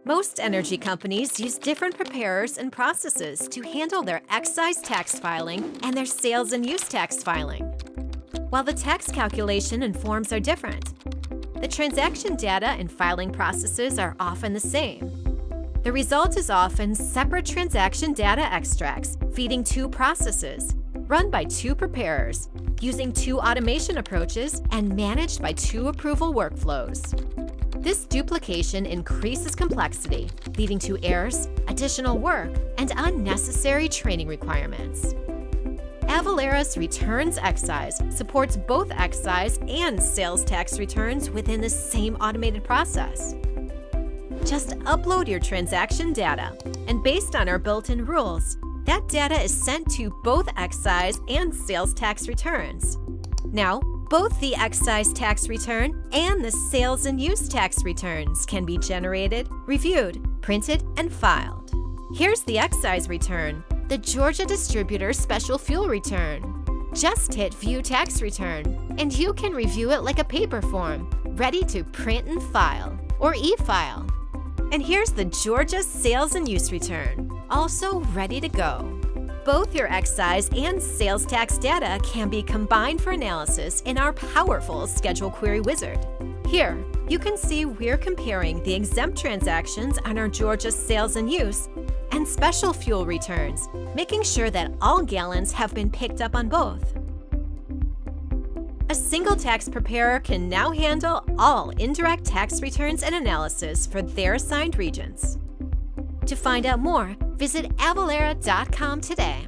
Most energy companies use different preparers and processes to handle their excise tax filing and their sales and use tax filing. While the tax calculation and forms are different, the transaction data and filing processes are often the same. The result is often separate transaction data extracts feeding two processes, run by two preparers, using two automation approaches, and managed by two approval workflows. This duplication increases complexity, leading to errors, additional work, and unnecessary training requirements. Avalara's Returns Excise supports both excise and sales tax returns within the same automated process. Just upload your transaction data, and based on our built-in rules, that data is sent to both excise and sales tax returns. Now, both the excise tax return and the sales and use tax returns can be generated, reviewed, printed, and filed. Here's the excise return, the Georgia Distributor Special Fuel Return. Just hit View Tax Return, and you can review it like a paper form, ready to print and file, or e-file. And here's the Georgia Sales and Use Return, also ready to go. Both your excise and sales tax data can be combined for analysis in our powerful Schedule Query Wizard. Here, you can see we're comparing the exempt transactions on our Georgia Sales and Use and Special Fuel returns, making sure that all gallons have been picked up on both. A single tax preparer can now handle all indirect tax returns and analysis for their assigned regions. To find out more, visit Avalara.com today.